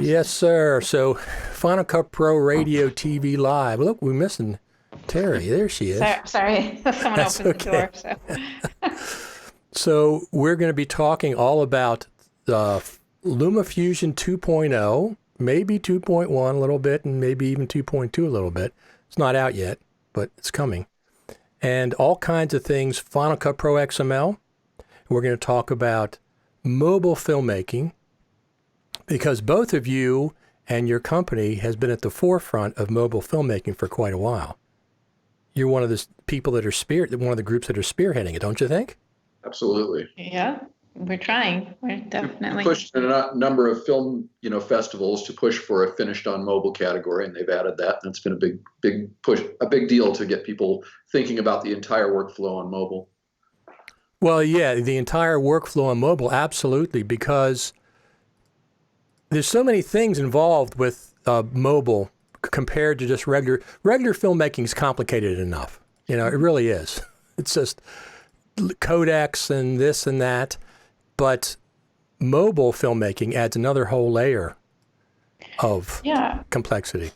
Yes, sir. So, Final Cut Pro Radio TV Live. Look, we're missing Terry. There she is. Sorry. Someone That's opened okay. the door. So, we're going to be talking all about the LumaFusion 2.0, maybe 2.1 a little bit, and maybe even 2.2 a little bit. It's not out yet, but it's coming. And all kinds of things. Final Cut Pro XML. We're going to talk about mobile filmmaking, because both of you and your company has been at the forefront of mobile filmmaking for quite a while. You're one of the people that are one of the groups that are spearheading it, don't you think? Absolutely. Yeah, we're trying. We're definitely We pushed a number of film, festivals to push for a finished on mobile category, and they've added that. And it's been a big push, a big deal to get people thinking about the entire workflow on mobile. Well, yeah, the entire workflow on mobile, absolutely, because there's so many things involved with mobile compared to just regular filmmaking is complicated enough. It really is. It's just codecs and this and that, but mobile filmmaking adds another whole layer of complexity.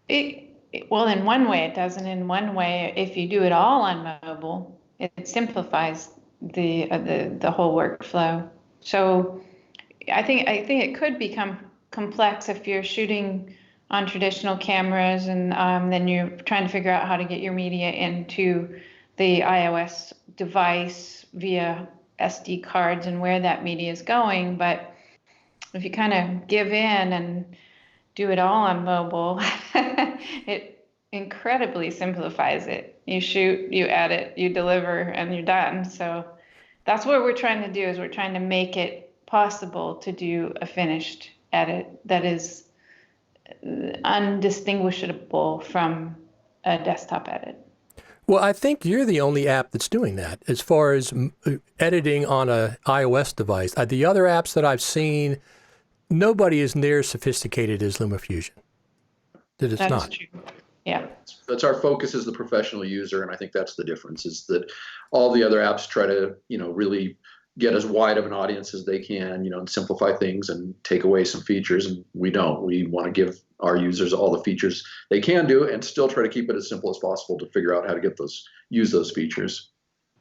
Well, in one way it does, and in one way, if you do it all on mobile, it simplifies the whole workflow. So I think it could become complex if you're shooting on traditional cameras, and then you're trying to figure out how to get your media into the iOS device via SD cards and where that media is going. But if you kind of give in and do it all on mobile, it incredibly simplifies it. You shoot, you edit, you deliver, and you're done. So that's what we're trying to do, is we're trying to make it possible to do a finished edit that is undistinguishable from a desktop edit. Well, I think you're the only app that's doing that as far as editing on an iOS device. The other apps that I've seen, nobody is near as sophisticated as LumaFusion. That's not. True. Yeah. That's our focus as the professional user, and I think that's the difference, is that all the other apps try to, really get as wide of an audience as they can, and simplify things and take away some features, and we don't. We want to give our users all the features they can do and still try to keep it as simple as possible to figure out how to use those features.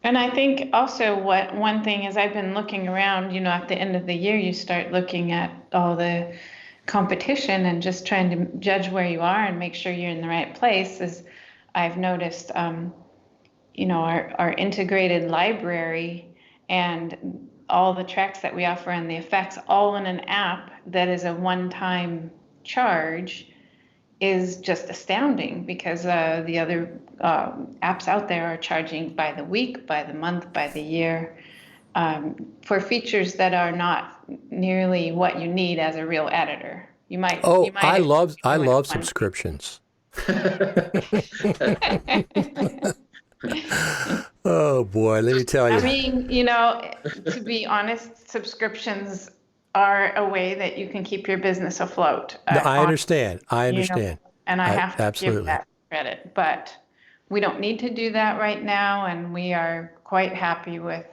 And I think also one thing is, I've been looking around, at the end of the year, you start looking at all the competition and just trying to judge where you are and make sure you're in the right place. Is I've noticed, our integrated library and all the tracks that we offer and the effects all in an app that is a one-time charge is just astounding, because the other apps out there are charging by the week, by the month, by the year, for features that are not nearly what you need as a real editor. I love subscriptions. Oh boy, let me tell you. I mean, to be honest, subscriptions are a way that you can keep your business afloat. I understand. And I have to absolutely give that credit, but we don't need to do that right now, and we are quite happy with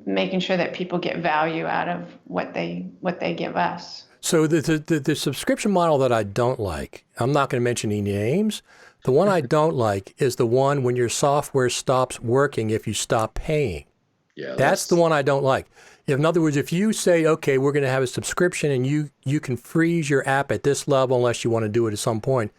making sure that people get value out of what they give us. So the subscription model that I don't like, I'm not going to mention any names. The one I don't like is the one when your software stops working if you stop paying. Yeah, that's the one I don't like. In other words, if you say, okay, we're going to have a subscription and you can freeze your app at this level unless you want to do it at some point,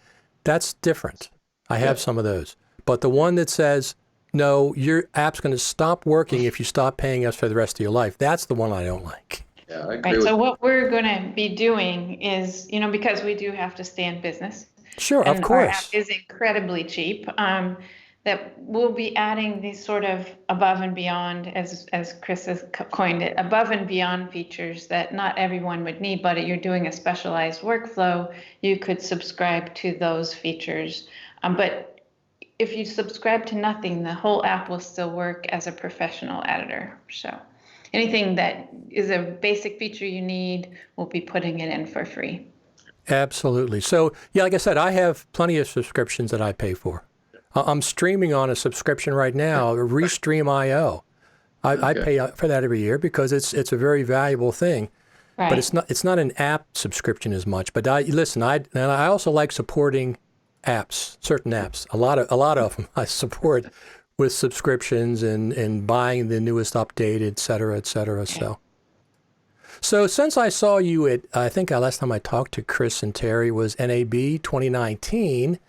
that's different. I have some of those. But the one that says, no, your app's going to stop working if you stop paying us for the rest of your life, that's the one I don't like. Yeah, I agree. Right. So what we're going to be doing is, because we do have to stay in business. Sure, and of course. Our app is incredibly cheap. That we'll be adding these sort of above and beyond, as Chris has coined it, above and beyond features that not everyone would need, but you're doing a specialized workflow, you could subscribe to those features. But if you subscribe to nothing, the whole app will still work as a professional editor. So anything that is a basic feature you need, we'll be putting it in for free. Absolutely. So, yeah, like I said, I have plenty of subscriptions that I pay for. I'm streaming on a subscription right now, Restream.io. I pay for that every year because it's a very valuable thing. Right. but it's not an app subscription as much. But I also like supporting apps, certain apps. A lot of them I support with subscriptions and buying the newest update, et cetera, et cetera. Okay. So since I saw you at, I think last time I talked to Chris and Terry was NAB 2019,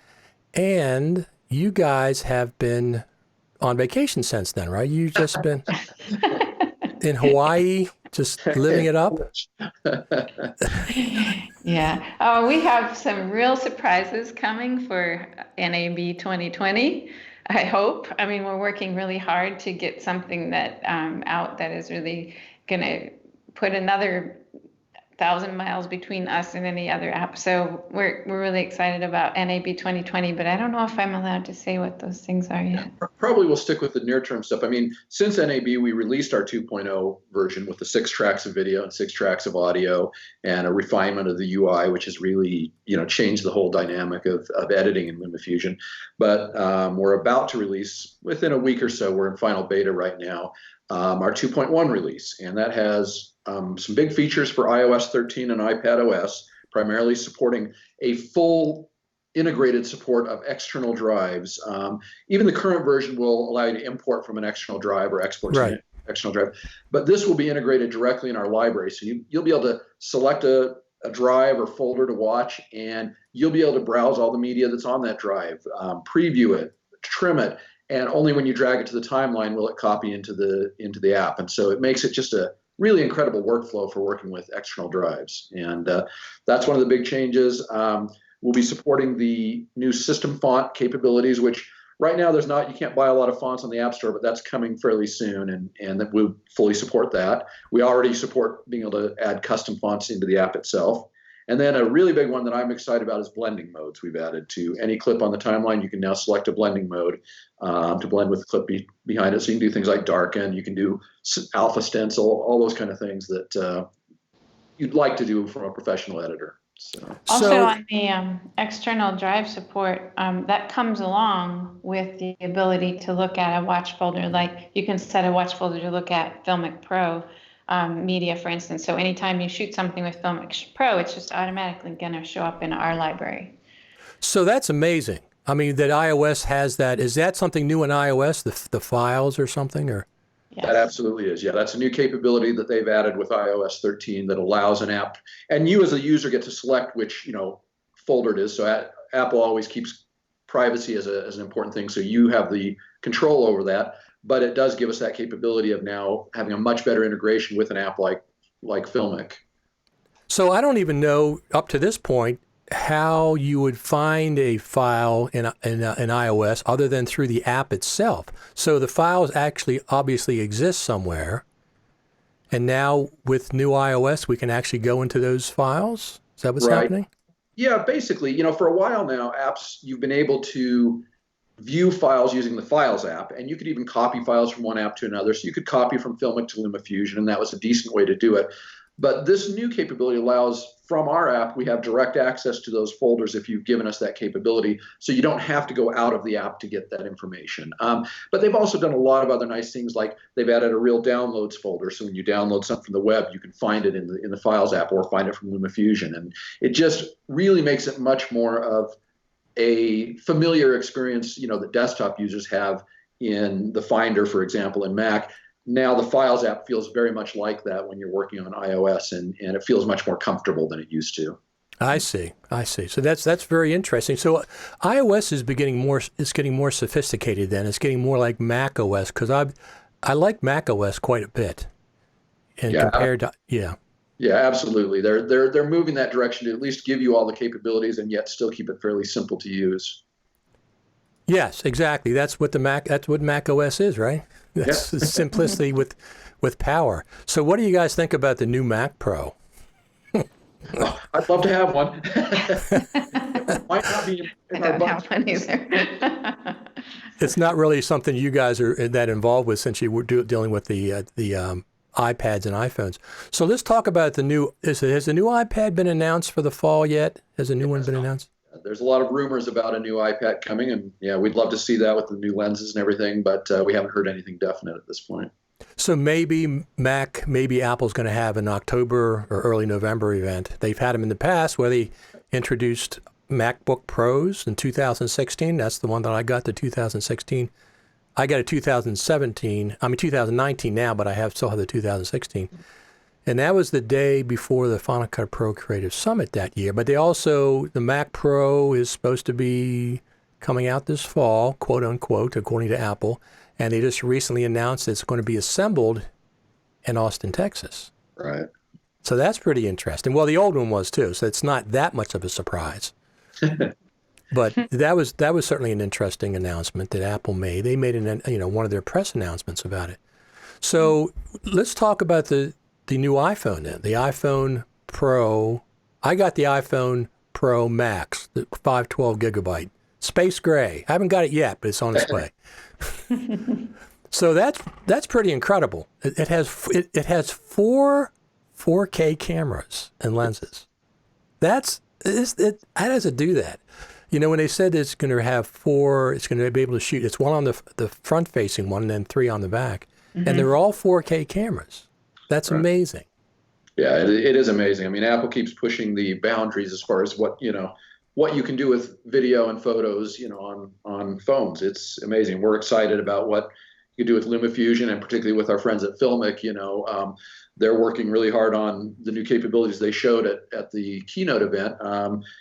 and you guys have been on vacation since then, right? You've just been in Hawaii, just living it up. Yeah. We have some real surprises coming for NAB 2020. I hope. I mean, we're working really hard to get something that out that is really going to put another 1,000 miles between us and any other app. So we're really excited about NAB 2020, but I don't know if I'm allowed to say what those things are yet. Probably we'll stick with the near-term stuff. I mean, since NAB, we released our 2.0 version with the 6 tracks of video and 6 tracks of audio and a refinement of the UI, which has really, changed the whole dynamic of editing in LumaFusion. But we're about to release within a week or so. We're in final beta right now. Our 2.1 release, and that has some big features for iOS 13 and iPad OS, primarily supporting a full integrated support of external drives. Even the current version will allow you to import from an external drive or export to an external drive, but this will be integrated directly in our library. So you'll be able to select a drive or folder to watch, and you'll be able to browse all the media that's on that drive, preview it, trim it, and only when you drag it to the timeline will it copy into the app. And so it makes it just a really incredible workflow for working with external drives. And that's one of the big changes. We'll be supporting the new system font capabilities, which right now you can't buy a lot of fonts on the App Store, but that's coming fairly soon, and that we'll fully support that. We already support being able to add custom fonts into the app itself. And then a really big one that I'm excited about is blending modes. We've added to any clip on the timeline. You can now select a blending mode to blend with the clip behind it. So you can do things like darken, you can do alpha stencil, all those kind of things that you'd like to do from a professional editor. Also on the external drive support, that comes along with the ability to look at a watch folder. Like you can set a watch folder to look at Filmic Pro media, for instance. So anytime you shoot something with Filmic Pro, it's just automatically going to show up in our library. So that's amazing. I mean, that iOS has that. Is that something new in iOS, the files or something? Or Yes. That absolutely is. Yeah, that's a new capability that they've added with iOS 13 that allows an app, and you as a user get to select which folder it is. So Apple always keeps privacy as an important thing, so you have the control over that. But it does give us that capability of now having a much better integration with an app like Filmic. So I don't even know up to this point how you would find a file in iOS other than through the app itself. So the files actually obviously exist somewhere. And now with new iOS, we can actually go into those files? Is that what's happening? Yeah, basically, for a while now, apps, you've been able to view files using the Files app, and you could even copy files from one app to another. So you could copy from Filmic to LumaFusion, and that was a decent way to do it. But this new capability allows, from our app, we have direct access to those folders if you've given us that capability, so you don't have to go out of the app to get that information. But they've also done a lot of other nice things, like they've added a real downloads folder, so when you download something from the web, you can find it in the Files app or find it from LumaFusion. And it just really makes it much more of a familiar experience, that desktop users have in the Finder, for example, in Mac. Now the Files app feels very much like that when you're working on iOS, and it feels much more comfortable than it used to. I see. So that's very interesting. So iOS is getting more sophisticated then. It's getting more like Mac OS, because I like Mac OS quite a bit. And compared to Yeah, absolutely. They're moving that direction to at least give you all the capabilities and yet still keep it fairly simple to use. Yes, exactly. That's what Mac OS is, right? That's the simplicity with power. So what do you guys think about the new Mac Pro? I'd love to have one. Might not be in I our don't have budget. one either. It's not really something you guys are that involved with, since you were dealing with the iPads and iPhones. So let's talk about the new. Has the new iPad been announced for the fall yet? Has a new one been announced? There's a lot of rumors about a new iPad coming, and we'd love to see that with the new lenses and everything, but we haven't heard anything definite at this point. So maybe Apple's going to have an October or early November event. They've had them in the past where they introduced MacBook Pros in 2016. That's the one that I got, the 2016. I got a 2019 now, but I still have the 2016. And that was the day before the Final Cut Pro Creative Summit that year. But the Mac Pro is supposed to be coming out this fall, quote unquote, according to Apple. And they just recently announced it's going to be assembled in Austin, Texas. Right. So that's pretty interesting. Well, the old one was too, so it's not that much of a surprise. But that was certainly an interesting announcement that Apple made. They made one of their press announcements about it. So let's talk about the new iPhone then. The iPhone Pro. I got the iPhone Pro Max, the 512 gigabyte, space gray. I haven't got it yet, but it's on its way. So that's pretty incredible. It has four 4K cameras and lenses. How does it do that? You know, when they said it's going to have four, it's going to be able to shoot. It's one on the front-facing one, and then three on the back, and they're all 4K cameras. That's amazing. Yeah, it is amazing. I mean, Apple keeps pushing the boundaries as far as what you can do with video and photos, on phones. It's amazing. We're excited about what you can do with LumaFusion, and particularly with our friends at Filmmaking. They're working really hard on the new capabilities they showed at the keynote event.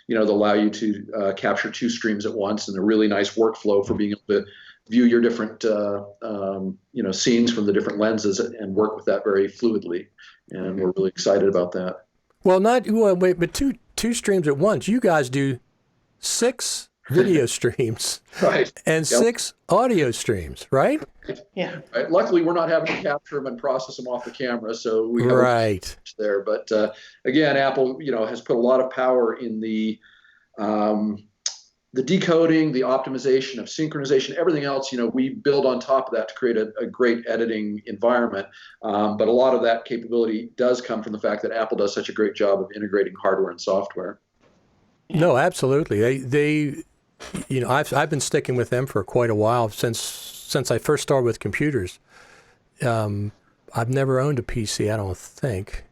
They'll allow you to capture two streams at once, and a really nice workflow for being able to view your different scenes from the different lenses and work with that very fluidly. And we're really excited about that. Well, but two streams at once. You guys do 6 video streams, right? And 6 audio streams, right? Yeah. Right. Luckily, we're not having to capture them and process them off the camera, so we have right there. But again, Apple, has put a lot of power in the decoding, the optimization of synchronization, everything else. We build on top of that to create a great editing environment. But a lot of that capability does come from the fact that Apple does such a great job of integrating hardware and software. No, absolutely. I've been sticking with them for quite a while since I first started with computers. I've never owned a PC, I don't think.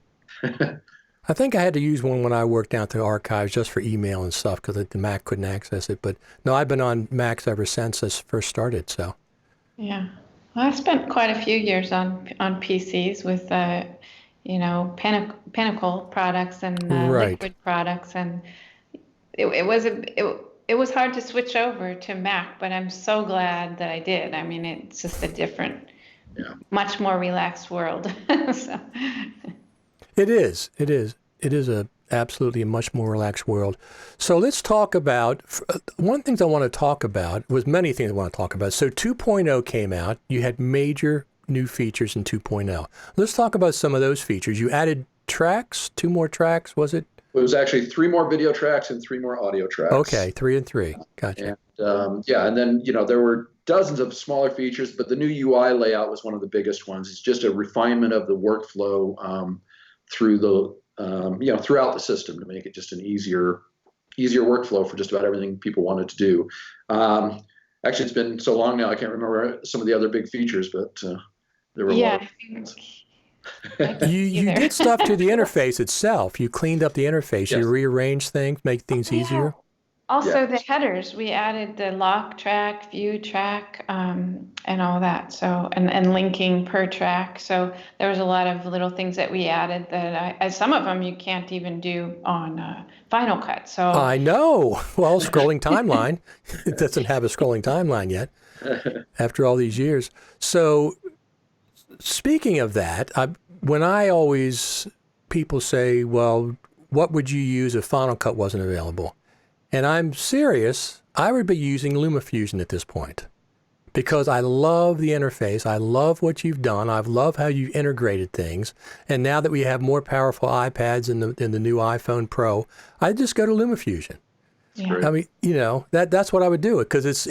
I think I had to use one when I worked down at the archives just for email and stuff because the Mac couldn't access it. But no, I've been on Macs ever since this first started. So. Yeah. Well, I spent quite a few years on PCs with Pinnacle products and Liquid products, and it was hard to switch over to Mac, but I'm so glad that I did. I mean, it's just a different, much more relaxed world. So. It is absolutely a much more relaxed world. So let's talk about, one of the things I want to talk about, was many things I want to talk about. So 2.0 came out. You had major new features in 2.0. Let's talk about some of those features. You added tracks, 2 more tracks, was it? It was actually 3 more video tracks and 3 more audio tracks. Okay, 3 and 3. Gotcha. And and then there were dozens of smaller features, but the new UI layout was one of the biggest ones. It's just a refinement of the workflow through throughout the system to make it just an easier workflow for just about everything people wanted to do. Actually, it's been so long now I can't remember some of the other big features, but there were a lot of things. You did stuff to the interface itself. You cleaned up the interface. Yes. You rearranged things, make things easier. Also, the headers. We added the lock track, view track, and all that. So, and linking per track. So there was a lot of little things that we added that some of them you can't even do on Final Cut. So I know. Well, scrolling timeline. It doesn't have a scrolling timeline yet after all these years. So speaking of that, people say, well, what would you use if Final Cut wasn't available? And I'm serious, I would be using LumaFusion at this point because I love the interface. I love what you've done. I love how you've integrated things. And now that we have more powerful iPads in the new iPhone Pro, I just go to LumaFusion. Yeah. I mean, that's what I would do because it's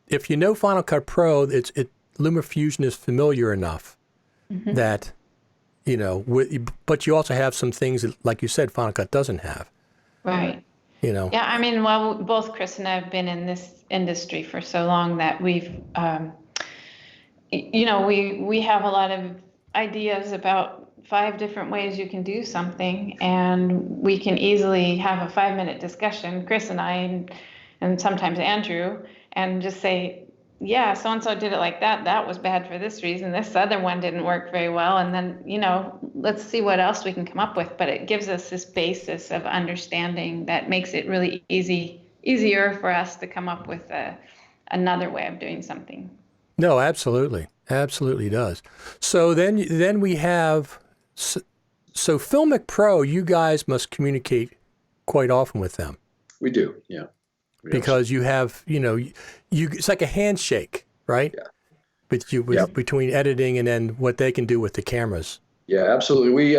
if you know Final Cut Pro, LumaFusion is familiar enough that, but you also have some things that, like you said, Final Cut doesn't have. Right. Yeah, I mean, well, both Chris and I have been in this industry for so long that we've we have a lot of ideas about 5 different ways you can do something, and we can easily have a 5-minute discussion, Chris and I, and sometimes Andrew, and just say, yeah, so and so did it like that. That was bad for this reason. This other one didn't work very well. And then, let's see what else we can come up with. But it gives us this basis of understanding that makes it really easier for us to come up with another way of doing something. No, absolutely. Absolutely does. So then we have, so Filmic Pro, you guys must communicate quite often with them. We do, yeah. Because you have, it's like a handshake, right? Yeah. Between editing and then what they can do with the cameras. Yeah, absolutely. We,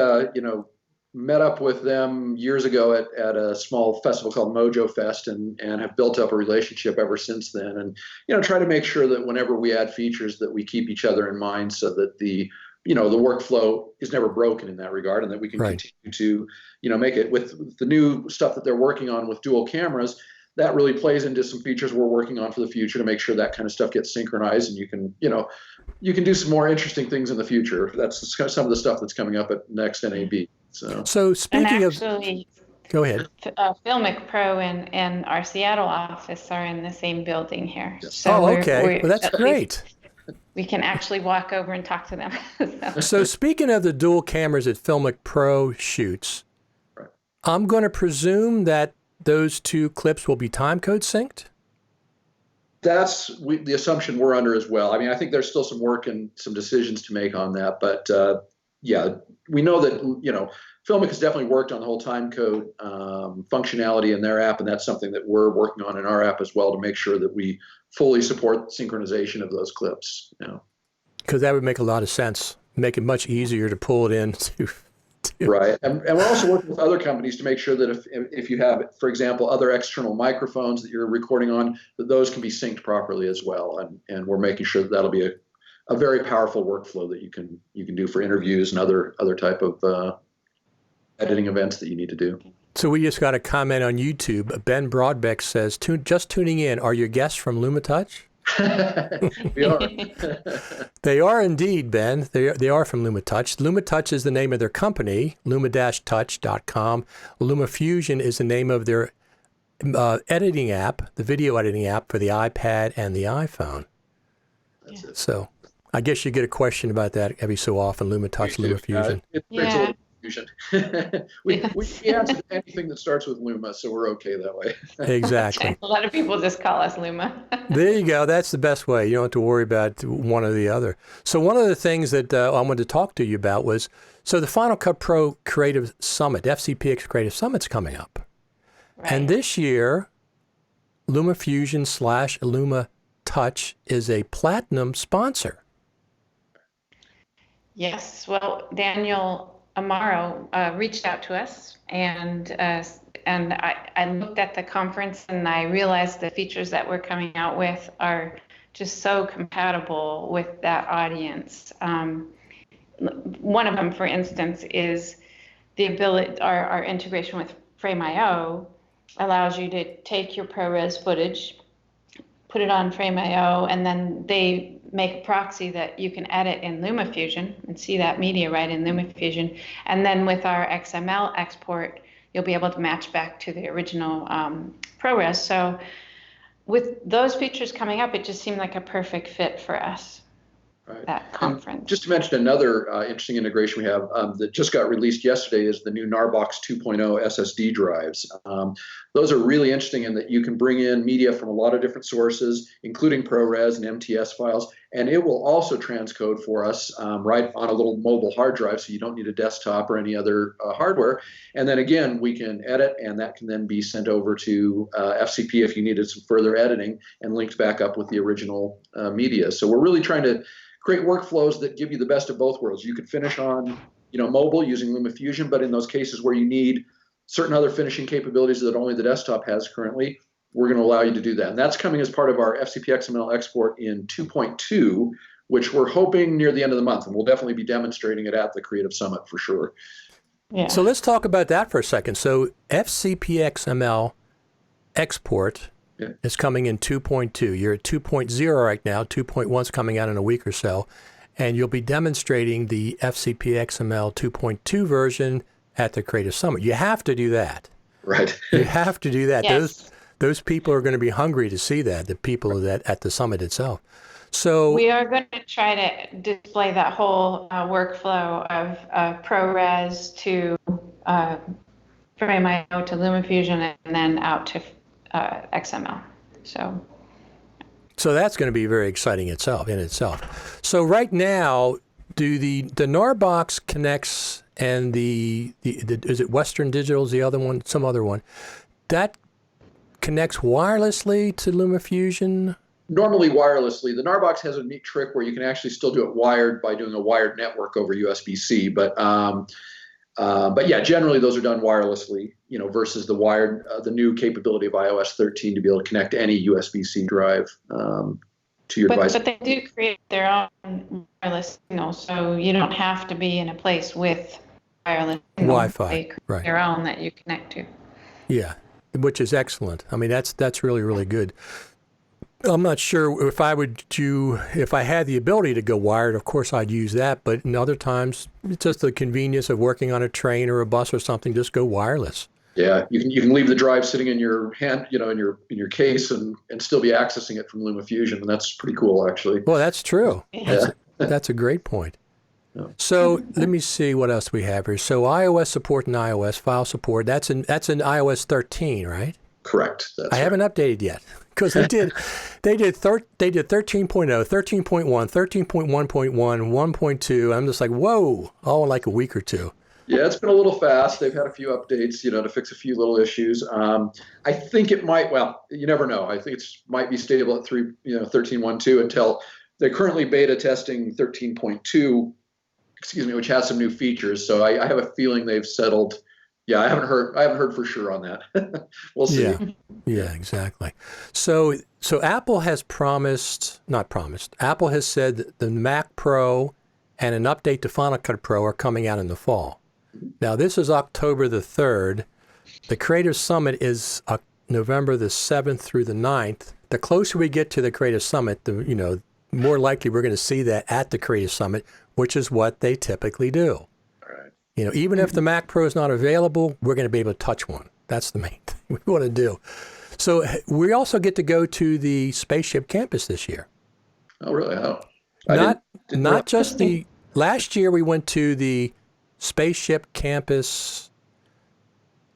met up with them years ago at a small festival called Mojo Fest and have built up a relationship ever since then. And, try to make sure that whenever we add features that we keep each other in mind so that the workflow is never broken in that regard, and that we can continue to, make it with the new stuff that they're working on with dual cameras. That really plays into some features we're working on for the future to make sure that kind of stuff gets synchronized, and you can do some more interesting things in the future. That's some of the stuff that's coming up at next NAB. So speaking of, go ahead. Filmic Pro and our Seattle office are in the same building here. Yes. So okay. Well, that's great. We can actually walk over and talk to them. So speaking of the dual cameras at Filmic Pro shoots, right. I'm going to presume that those 2 clips will be timecode synced? That's the assumption we're under as well. I mean, I think there's still some work and some decisions to make on that. But yeah, we know that, Filmic has definitely worked on the whole timecode functionality in their app. And that's something that we're working on in our app as well to make sure that we fully support synchronization of those clips. Because that would make a lot of sense. Make it much easier to pull it in to Right. And we're also working with other companies to make sure that if you have, for example, other external microphones that you're recording on, that those can be synced properly as well. And we're making sure that that'll be a very powerful workflow that you can do for interviews and other type of editing events that you need to do. So we just got a comment on YouTube. Ben Broadbeck says, just tuning in, are your guests from LumaTouch? We are. They are indeed, Ben. They are from LumaTouch. LumaTouch is the name of their company, luma-touch.com. LumaFusion is the name of their editing app, the video editing app for the iPad and the iPhone. That's it. So I guess you get a question about that every so often, LumaTouch, LumaFusion. It's a Fusion. we answer anything that starts with Luma, so we're okay that way. Exactly. A lot of people just call us Luma. There you go. That's the best way. You don't have to worry about one or the other. So one of the things that I wanted to talk to you about was, so the Final Cut Pro Creative Summit, FCPX Creative Summit's coming up. Right. And this year, LumaFusion / LumaTouch is a platinum sponsor. Yes. Well, Daniel Amaro reached out to us, and I looked at the conference and I realized the features that we're coming out with are just so compatible with that audience. One of them, for instance, is the ability, our integration with Frame.io allows you to take your ProRes footage, put it on Frame.io, and then they make a proxy that you can edit in LumaFusion and see that media right in LumaFusion. And then with our XML export, you'll be able to match back to the original ProRes. So with those features coming up, it just seemed like a perfect fit for us. Right. That conference. And just to mention another interesting integration we have that just got released yesterday is the new Narbox 2.0 SSD drives. Those are really interesting in that you can bring in media from a lot of different sources, including ProRes and MTS files, and it will also transcode for us right on a little mobile hard drive, so you don't need a desktop or any other hardware. And then again, we can edit, and that can then be sent over to FCP if you needed some further editing, and linked back up with the original media. So we're really trying to create workflows that give you the best of both worlds. You could finish on, mobile using LumaFusion, but in those cases where you need certain other finishing capabilities that only the desktop has currently, we're going to allow you to do that. And that's coming as part of our FCPXML export in 2.2, which we're hoping near the end of the month. And we'll definitely be demonstrating it at the Creative Summit for sure. Yeah. So let's talk about that for a second. So FCPXML export Yeah. It's coming in 2.2. You're at 2.0 right now. 2.1's coming out in a week or so. And you'll be demonstrating the FCPXML 2.2 version at the Creative Summit. You have to do that. Right. You have to do that. Yes. Those people are going to be hungry to see that, the people that at the summit itself. So we are going to try to display that whole workflow of ProRes to FrameIO to LumaFusion and then out to XML. So that's going to be very exciting in itself. So right now, do the NAR box connects and the is it Western Digital is the other one, some other one, that connects wirelessly to LumaFusion? Normally wirelessly. The NAR box has a neat trick where you can actually still do it wired by doing a wired network over USB-C. But yeah, generally those are done wirelessly, versus the wired, the new capability of iOS 13 to be able to connect any USB-C drive to your device. But they do create their own wireless signal, so you don't have to be in a place with wireless signal. Wi-Fi, they create right? Their own that you connect to. Yeah, which is excellent. I mean, that's really, really good. I'm not sure if I had the ability to go wired, of course I'd use that, but in other times it's just the convenience of working on a train or a bus or something, just go wireless. Yeah, you can leave the drive sitting in your hand, in your case and still be accessing it from LumaFusion, and that's pretty cool actually. Well, that's true. Yeah. That's a great point. Yeah. So let me see what else we have here. So iOS support and iOS file support, that's in iOS 13, right? Correct. I haven't updated yet because they did 13.0, 13.1, 13.1.1, 1.2. I'm just like, whoa, all in like a week or two. Yeah, it's been a little fast. They've had a few updates, to fix a few little issues. I think it might, well, you never know. I think it might be stable at 13.1.2 until they're currently beta testing 13.2, which has some new features. So I have a feeling they've settled. Yeah, I haven't heard for sure on that. We'll see. Yeah, exactly. So Apple has Apple has said that the Mac Pro and an update to Final Cut Pro are coming out in the fall. Now, this is October the 3rd. The Creative Summit is November the 7th through the 9th. The closer we get to the Creative Summit, the more likely we're going to see that at the Creative Summit, which is what they typically do. Even if the Mac Pro is not available, we're going to be able to touch one. That's the main thing we want to do. So we also get to go to the Spaceship Campus this year. Oh, really? Not just the last year we went to the Spaceship Campus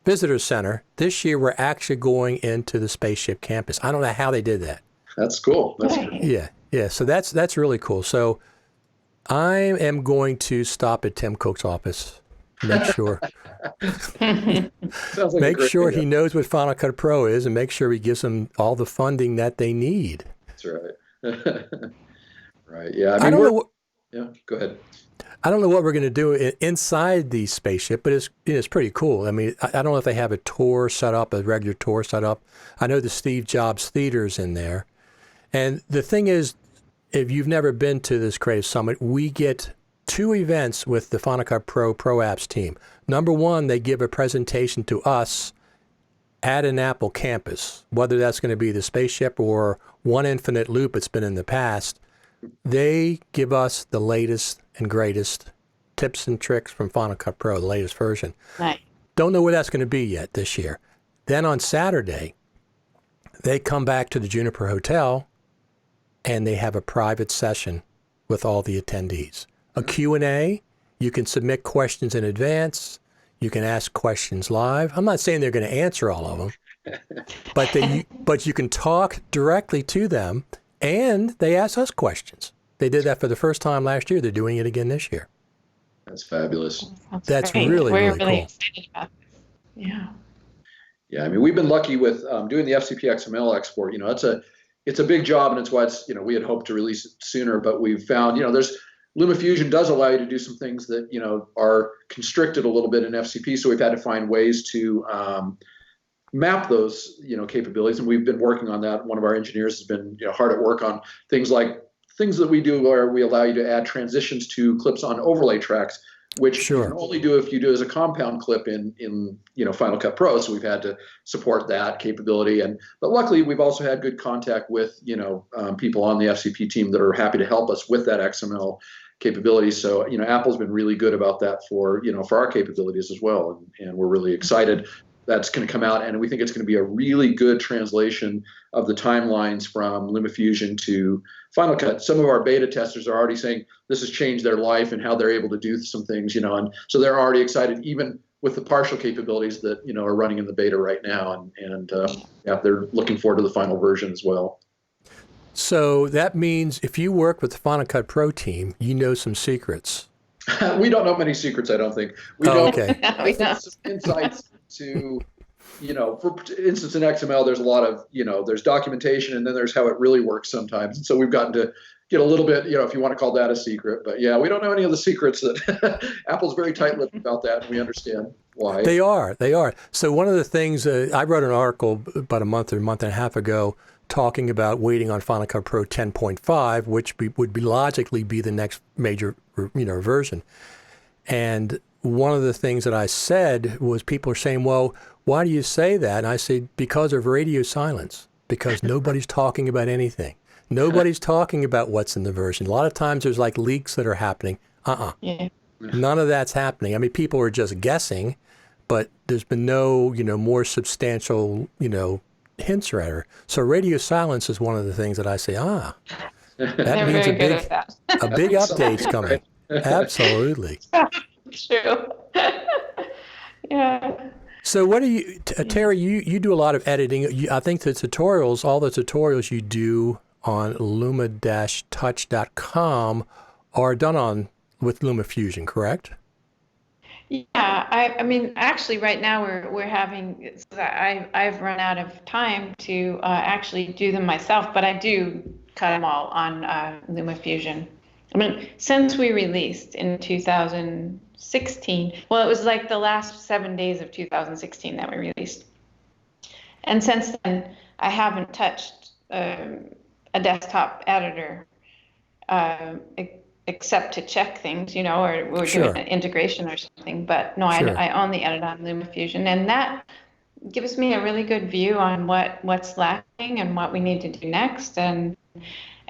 Visitor Center. This year we're actually going into the Spaceship Campus. I don't know how they did that. That's cool. That's cool. Yeah. So that's really cool. So I am going to stop at Tim Cook's office. Make sure. Make sure he knows what Final Cut Pro is, and make sure he gives them all the funding that they need. That's right. Right. Yeah. I don't know. Yeah. Go ahead. I don't know what we're going to do inside the spaceship, but it's pretty cool. I mean, I don't know if they have a tour set up, a regular tour set up. I know the Steve Jobs Theater's in there, and the thing is, if you've never been to this Creative Summit, we get 2 events with the Final Cut Pro Apps team. Number one, they give a presentation to us at an Apple campus, whether that's going to be the spaceship or One Infinite Loop it's been in the past. They give us the latest and greatest tips and tricks from Final Cut Pro, the latest version. Right. Don't know where that's going to be yet this year. Then on Saturday, they come back to the Juniper Hotel and they have a private session with all the attendees. A Q&A, you can submit questions in advance. You can ask questions live. I'm not saying they're going to answer all of them, but you can talk directly to them, and they ask us questions. They did that for the first time last year. They're doing it again this year. That's fabulous. That's great. really, We're really cool. excited about this. Yeah. Yeah, I mean, we've been lucky with doing the FCPXML export. It's a big job, and it's why we had hoped to release it sooner, but we've found there's LumaFusion does allow you to do some things that are constricted a little bit in FCP, so we've had to find ways to map those capabilities, and we've been working on that. One of our engineers has been hard at work on things that we do where we allow you to add transitions to clips on overlay tracks which you Sure. can only do if you do as a compound clip in Final Cut Pro. So we've had to support that capability, but luckily we've also had good contact with people on the FCP team that are happy to help us with that XML capability. So Apple's been really good about that for our capabilities as well, and we're really excited that's going to come out, and we think it's going to be a really good translation of the timelines from LumaFusion to Final Cut. Some of our beta testers are already saying this has changed their life and how they're able to do some things, and so they're already excited, even with the partial capabilities that are running in the beta right now, and they're looking forward to the final version as well. So that means if you work with the Final Cut Pro team, you know some secrets. We don't know many secrets, I don't think. We okay. We don't. Some insights to, for instance, in XML, there's a lot of, there's documentation, and then there's how it really works sometimes. And so we've gotten to get a little bit, if you want to call that a secret. But yeah, we don't know any of the secrets that Apple's very tight-lipped about that, and we understand why. They are. So one of the things, I wrote an article about a month and a half ago talking about waiting on Final Cut Pro 10.5, which would logically be the next major version. And one of the things that I said was people are saying, well, why do you say that? And I say, because of radio silence, because nobody's talking about anything. Nobody's talking about what's in the version. A lot of times there's like leaks that are happening. Yeah. None of that's happening. I mean, people are just guessing, but there's been no, more substantial, hints or whatever. So radio silence is one of the things that I say, that They're means very good at that. a big update's coming. Absolutely. True. Yeah. So what do you, Terry, you do a lot of editing. I think all the tutorials you do on luma-touch.com are done with LumaFusion, correct? Yeah, I mean, actually, right now we're having. I've run out of time to actually do them myself, but I do cut them all on LumaFusion. I mean, since we released in 2016, well, it was like the last 7 days of 2016 that we released, and since then I haven't touched a desktop editor. Except to check things, or we're doing an integration or something. But no, Sure. I only edit on LumaFusion, and that gives me a really good view on what's lacking and what we need to do next, and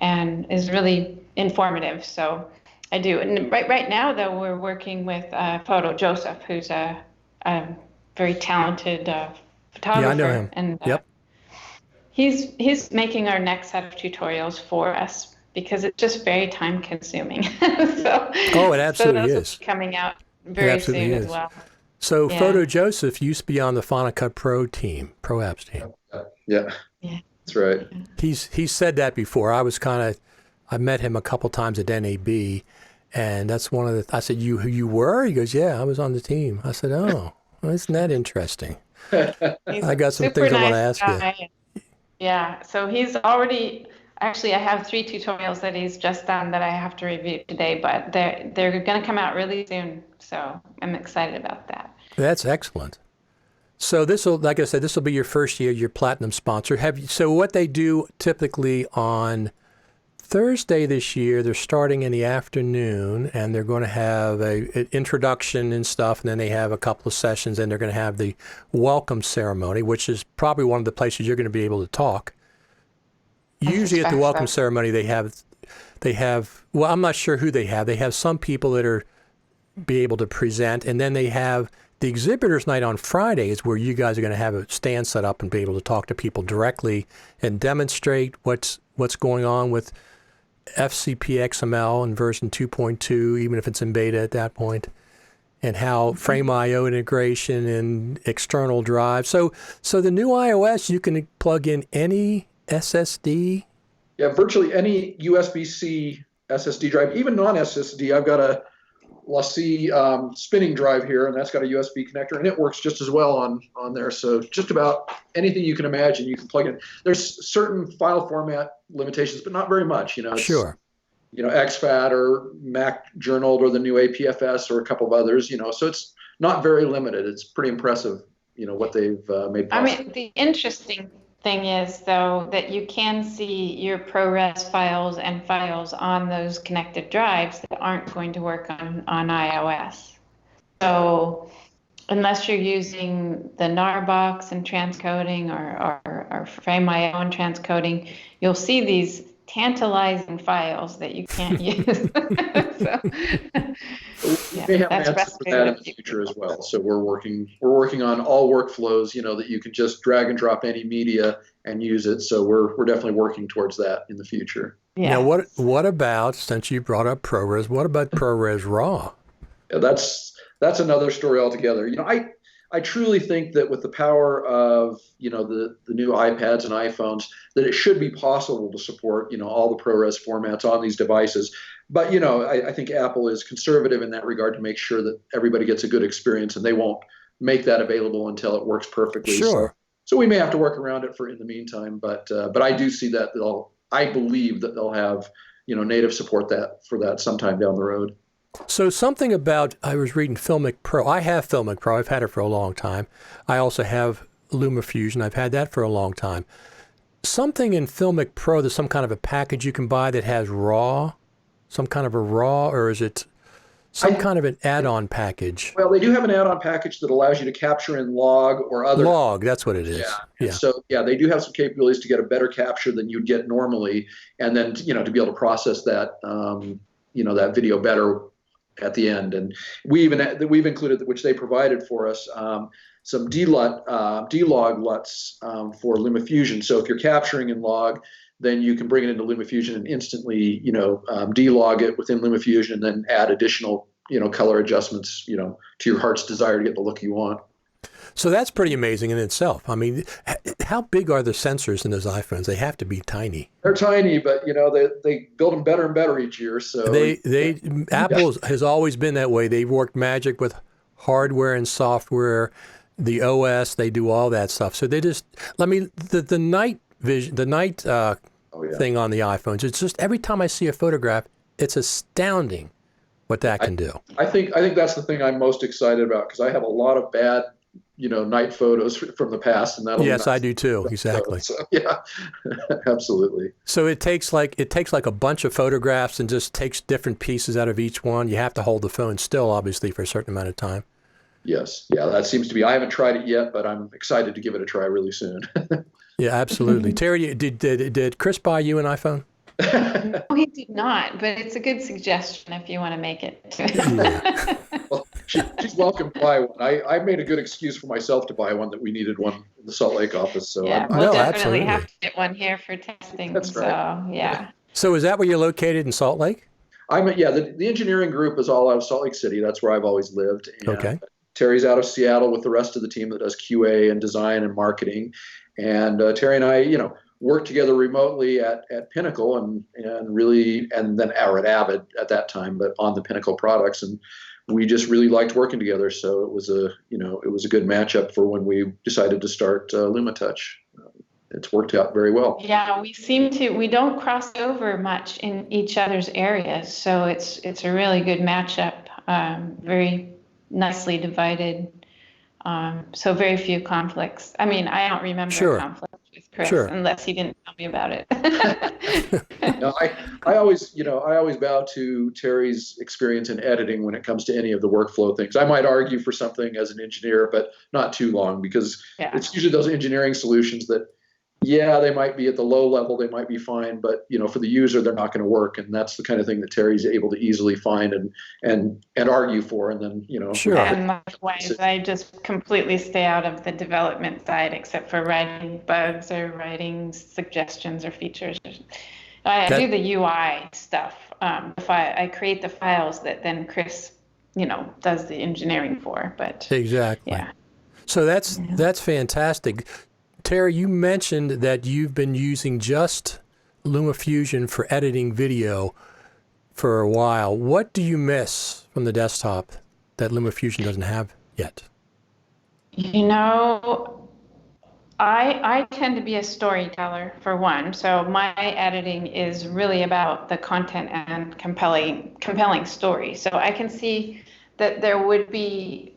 is really informative. So I do. And right now, though, we're working with Photo Joseph, who's a very talented photographer. Yeah, I know him. And yep. He's making our next set of tutorials for us, because it's just very time consuming. It absolutely those is. Will be coming out very soon as well. So Photo Joseph used to be on the Final Cut Pro team, Pro Apps team. Yeah, that's right. He said that before. I met him a couple times at NAB, and that's one of the, I said, you were? He goes, yeah, I was on the team. I said, oh, well, isn't that interesting? I got some things I want to ask you. Yeah, so he's already... Actually, I have 3 tutorials that he's just done that I have to review today, but they're going to come out really soon. So I'm excited about that. That's excellent. So like I said, this will be your first year, your platinum sponsor. So what they do typically on Thursday this year, they're starting in the afternoon, and they're going to have an introduction and stuff, and then they have a couple of sessions, and they're going to have the welcome ceremony, which is probably one of the places you're going to be able to talk. Usually at the welcome ceremony, they have, well, I'm not sure who they have. They have some people that are be able to present, and then they have the exhibitors night on Fridays, where you guys are going to have a stand set up and be able to talk to people directly and demonstrate what's going on with FCPXML in version 2.2, even if it's in beta at that point, and how Frame.io integration and external drive. So the new iOS, you can plug in any SSD? Yeah, virtually any USB-C SSD drive, even non-SSD. I've got a LaCie spinning drive here, and that's got a USB connector, and it works just as well on there. So just about anything you can imagine, you can plug in. There's certain file format limitations, but not very much. Sure. exFAT or Mac Journal or the new APFS or a couple of others. So it's not very limited. It's pretty impressive. What they've made possible. I mean, the interesting thing is, though, that you can see your ProRes files and files on those connected drives that aren't going to work on iOS. So unless you're using the NAR box and transcoding or Frame.io and transcoding, you'll see these tantalizing files that you can't use. So, we may have an answer for that in the future as well. So we're working on all workflows, that you can just drag and drop any media and use it. So we're definitely working towards that in the future. Yeah. Now, what about, since you brought up ProRes, what about ProRes RAW? Yeah, that's another story altogether. I truly think that with the power of the new iPads and iPhones, that it should be possible to support all the ProRes formats on these devices. But I think Apple is conservative in that regard to make sure that everybody gets a good experience, and they won't make that available until it works perfectly. Sure. So we may have to work around it in the meantime. But I do see that I believe that they'll have native support for that sometime down the road. So something about, I was reading Filmic Pro. I have Filmic Pro. I've had it for a long time. I also have LumaFusion. I've had that for a long time. Something in Filmic Pro, there's some kind of a package you can buy that has RAW, some kind of a RAW, or is it some kind of an add-on package? Well, they do have an add-on package that allows you to capture in log or other. Log, that's what it is. Yeah. So they do have some capabilities to get a better capture than you'd get normally, and then to be able to process that that video better at the end. And we've included, which they provided for us, some D-log LUTs for LumaFusion. So if you're capturing in log, then you can bring it into LumaFusion and instantly D-log it within LumaFusion, and then add additional color adjustments to your heart's desire to get the look you want. So that's pretty amazing in itself. I mean, how big are the sensors in those iPhones? They have to be tiny. They're tiny, but they build them better and better each year. So Apple has always been that way. They've worked magic with hardware and software, the OS. They do all that stuff. So they just, the night vision, the night thing on the iPhones. It's just every time I see a photograph, it's astounding what that can do. I think that's the thing I'm most excited about, because I have a lot of bad night photos from the past, and that'll. Yes, I do too. Exactly. So, yeah, absolutely. So it takes like a bunch of photographs and just takes different pieces out of each one. You have to hold the phone still, obviously, for a certain amount of time. Yes. Yeah, that seems to be. I haven't tried it yet, but I'm excited to give it a try really soon. Yeah, absolutely. Terry, did Chris buy you an iPhone? No, he did not, but it's a good suggestion if you want to make it. Yeah. Well, she's welcome to buy one. I made a good excuse for myself to buy one, that we needed one in the Salt Lake office. So yeah, we'll definitely have to get one here for testing. That's right. So yeah. So is that where you're located, in Salt Lake? The engineering group is all out of Salt Lake City. That's where I've always lived. And okay. Terry's out of Seattle with the rest of the team that does QA and design and marketing. And Terry and I, worked together remotely at Pinnacle and then at Avid at that time, but on the Pinnacle products. And we just really liked working together. So it was a good matchup for when we decided to start LumaTouch. It's worked out very well. Yeah, we don't cross over much in each other's areas. So it's a really good matchup. Very nicely divided. So very few conflicts. I mean, I don't remember conflicts with Chris unless he didn't tell me about it. No, I always bow to Terry's experience in editing when it comes to any of the workflow things. I might argue for something as an engineer, but not too long, because it's usually those engineering solutions that, they might be at the low level, they might be fine, but for the user, they're not going to work. And that's the kind of thing that Terry's able to easily find and argue for. And then, Sure. And likewise, I just completely stay out of the development side, except for writing bugs or writing suggestions or features. I do the UI stuff. I create the files that then Chris, does the engineering for. But exactly. Yeah. So that's fantastic. Terry, you mentioned that you've been using just LumaFusion for editing video for a while. What do you miss from the desktop that LumaFusion doesn't have yet? I tend to be a storyteller, for one. So my editing is really about the content and compelling story. So I can see that there would be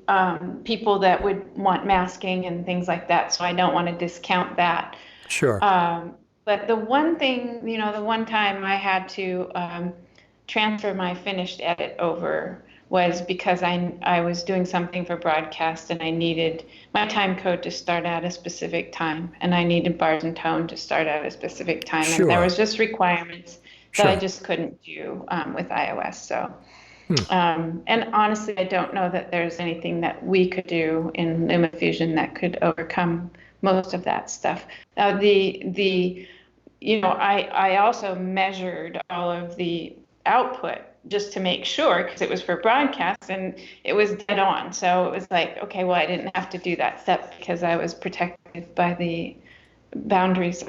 people that would want masking and things like that. So I don't want to discount that. Sure. But the one thing, the one time I had to transfer my finished edit over was because I was doing something for broadcast and I needed my time code to start at a specific time, and I needed bars and tone to start at a specific time. Sure. And there was just requirements that I Sure. just couldn't do with iOS. So, and honestly, I don't know that there's anything that we could do in LumaFusion that could overcome most of that stuff. I also measured all of the output just to make sure, because it was for broadcast and it was dead on. So it was like, okay, well, I didn't have to do that step because I was protected by the boundaries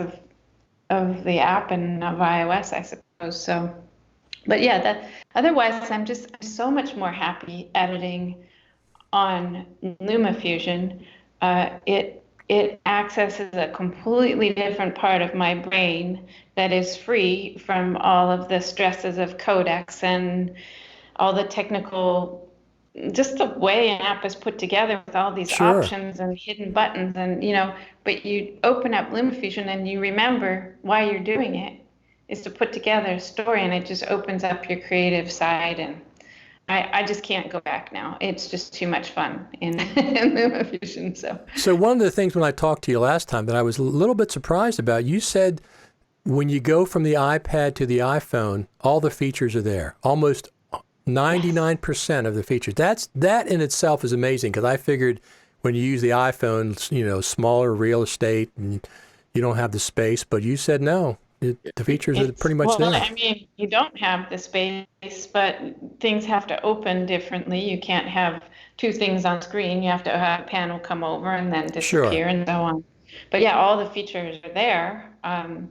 of the app and of iOS, I suppose. So, but yeah, otherwise I'm so much more happy editing on LumaFusion. It accesses a completely different part of my brain that is free from all of the stresses of codecs and all the technical, just the way an app is put together with all these Sure. options and hidden buttons. And, but you open up LumaFusion and you remember why you're doing it is to put together a story, and it just opens up your creative side. And I just can't go back now. It's just too much fun in LumaFusion. So one of the things when I talked to you last time that I was a little bit surprised about, you said when you go from the iPad to the iPhone, all the features are there. Almost 99% of the features. That in itself is amazing, because I figured when you use the iPhone, smaller real estate and you don't have the space, but you said no. The features are pretty much there. I mean, you don't have the space, but things have to open differently. You can't have two things on screen. You have to have a panel come over and then disappear and so on. But yeah, all the features are there. And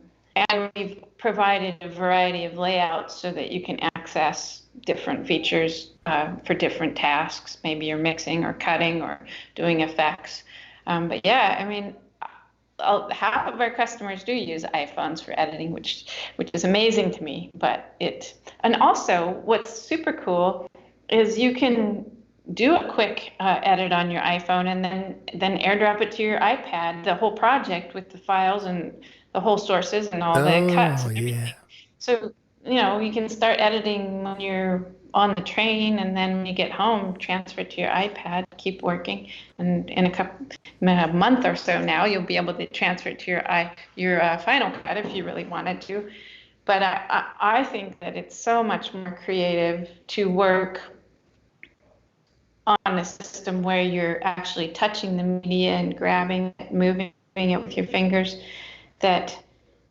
we've provided a variety of layouts so that you can access different features for different tasks. Maybe you're mixing or cutting or doing effects. But yeah, I mean, half of our customers do use iPhones for editing, which is amazing to me. And also what's super cool is you can do a quick edit on your iPhone and then airdrop it to your iPad, the whole project with the files and the whole sources and all the cuts and everything. Yeah. So, you can start editing when you're on the train, and then when you get home, transfer it to your iPad, keep working, and in a month or so now, you'll be able to transfer it to your Final Cut if you really wanted to. But I think that it's so much more creative to work on a system where you're actually touching the media and grabbing it, moving it with your fingers, that,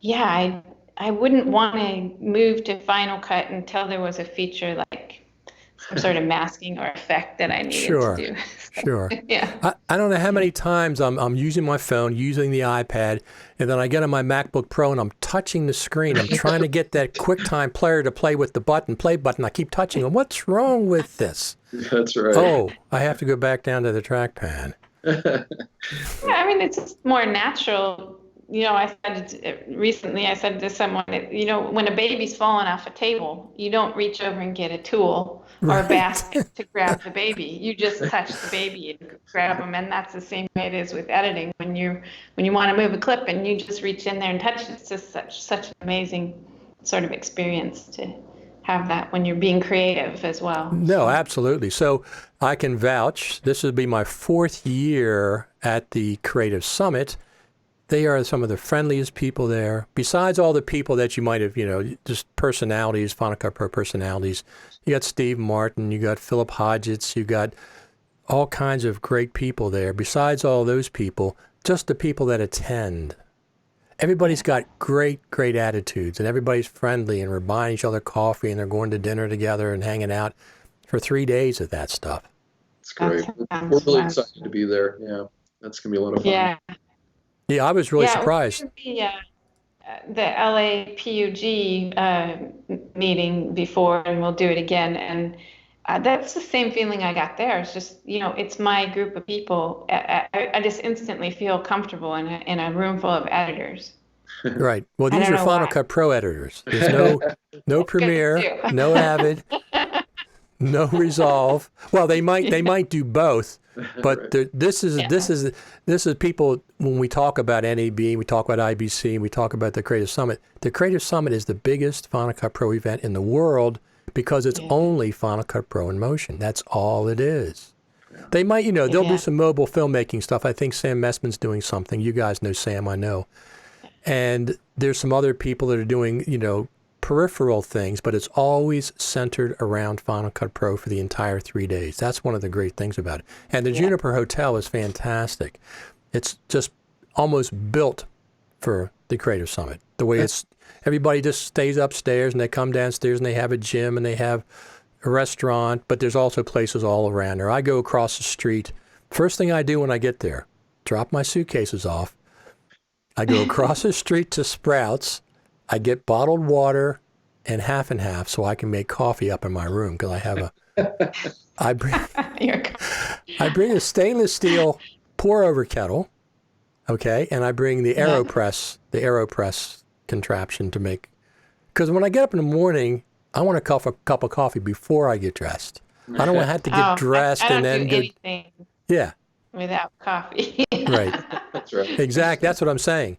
yeah, I wouldn't want to move to Final Cut until there was a feature like some sort of masking or effect that I needed to do. Sure. Yeah. I don't know how many times I'm using my phone, using the iPad, and then I get on my MacBook Pro and I'm touching the screen. I'm trying to get that QuickTime player to play with the play button. I keep touching it. What's wrong with this? That's right. Oh, I have to go back down to the trackpad. Yeah, I mean, it's just more natural. I said to someone, when a baby's falling off a table, you don't reach over and get a tool or a basket to grab the baby. You just touch the baby and grab them. And that's the same way it is with editing. When you want to move a clip and you just reach in there and touch it, it's just such an amazing sort of experience to have that when you're being creative as well. No, absolutely. So I can vouch, this will be my 4th year at the Creative Summit. They are some of the friendliest people there. Besides all the people that you might have, just personalities, Final Cut Pro personalities. You got Steve Martin, you got Philip Hodgetts, you got all kinds of great people there. Besides all those people, just the people that attend. Everybody's got great attitudes, and everybody's friendly, and we're buying each other coffee, and they're going to dinner together and hanging out for 3 days of that stuff. It's great. We're really excited to be there. Yeah, that's going to be a lot of fun. Yeah, I was really surprised. The LA PUG meeting before, and we'll do it again. And that's the same feeling I got there. It's just, it's my group of people. I just instantly feel comfortable in a room full of editors. Right. Well, these are Final Cut Pro editors. There's no Premiere, no Avid, no Resolve. Well, they might do both. But Right. this is people, when we talk about NAB, we talk about IBC, and we talk about the Creative Summit. The Creative Summit is the biggest Final Cut Pro event in the world because it's only Final Cut Pro in motion. That's all it is. They might, they'll do some mobile filmmaking stuff. I think Sam Messman's doing something. You guys know Sam, I know. And there's some other people that are doing, peripheral things, but it's always centered around Final Cut Pro for the entire 3 days. That's one of the great things about it. And the Juniper Hotel is fantastic. It's just almost built for the Creative Summit. The way everybody just stays upstairs and they come downstairs and they have a gym and they have a restaurant, but there's also places all around there. I go across the street. First thing I do when I get there, drop my suitcases off. I go across the street to Sprouts. I get bottled water and half so I can make coffee up in my room because I have I bring a stainless steel pour over kettle, okay, and I bring the AeroPress contraption to make, because when I get up in the morning, I want a cup of coffee before I get dressed. I don't want to have to get dressed and then do anything without coffee. Right. That's right. Exactly. That's what I'm saying.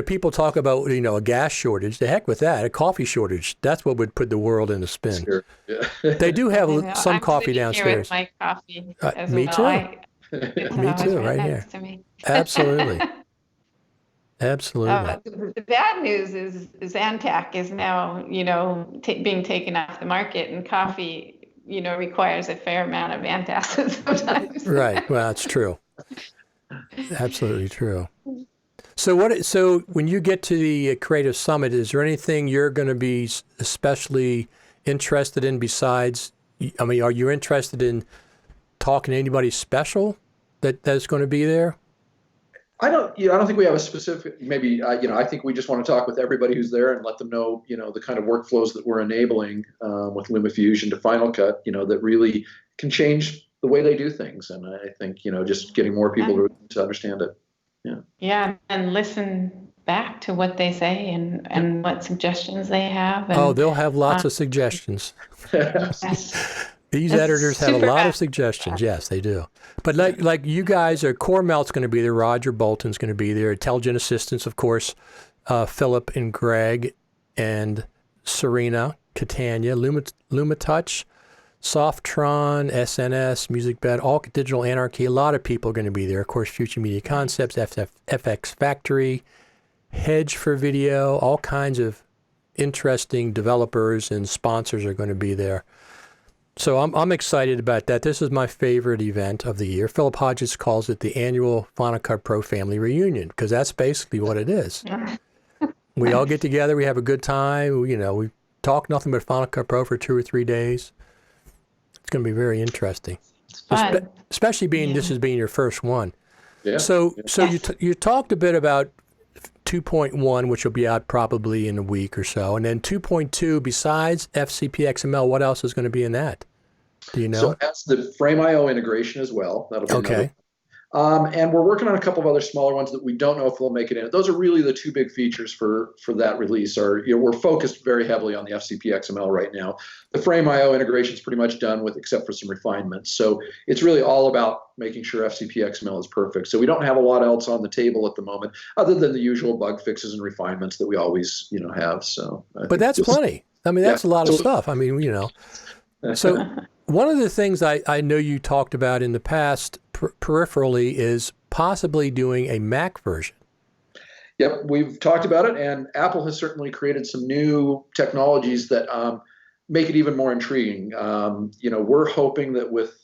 People talk about, a gas shortage. The heck with that. A coffee shortage. That's what would put the world in a spin. Sure. Yeah. They do have some I'm coffee sitting downstairs. Here with my coffee as Me well. too. It's Me always too, right here. next to me. Absolutely. Absolutely. The bad news is Zantac is now, being taken off the market, and coffee, requires a fair amount of antacids sometimes. Right. Well, that's true. Absolutely true. So when you get to the Creative Summit, is there anything you're going to be especially interested in besides, are you interested in talking to anybody special that's going to be there? I don't think we have a specific, maybe, I think we just want to talk with everybody who's there and let them know, the kind of workflows that we're enabling with LumaFusion to Final Cut, that really can change the way they do things. And I think, just getting more people to understand it. Yeah, and listen back to what they say and what suggestions they have. And, they'll have lots of suggestions. Yes. These editors have a lot of suggestions. Yes, they do. But like you guys, Core Melt's going to be there. Roger Bolton's going to be there. Intelligent Assistants, of course, Philip and Greg and Serena, Catania, LumaTouch, Softron, SNS, MusicBed, All Digital Anarchy. A lot of people are going to be there. Of course, Future Media Concepts, FX Factory, Hedge for Video, all kinds of interesting developers and sponsors are going to be there. So I'm excited about that. This is my favorite event of the year. Philip Hodges calls it the annual Final Cut Pro Family Reunion, because that's basically what it is. We all get together. We have a good time. We talk nothing but Final Cut Pro for 2 or 3 days. It's going to be very interesting, especially this as being your first one. Yeah. So you talked a bit about 2.1, which will be out probably in a week or so, and then 2.2. Besides FCPX XML, what else is going to be in that? Do you know? So that's the Frame.io integration as well. That'll be okay. And we're working on a couple of other smaller ones that we don't know if they'll make it in. Those are really the two big features for that release. We're focused very heavily on the FCP XML right now. The Frame.io integration is pretty much done with, except for some refinements. So it's really all about making sure FCP XML is perfect. So we don't have a lot else on the table at the moment, other than the usual bug fixes and refinements that we always, have. So, but that's plenty. That's a lot of stuff. So one of the things I know you talked about in the past peripherally is possibly doing a Mac version. Yep, we've talked about it, and Apple has certainly created some new technologies that make it even more intriguing. We're hoping that with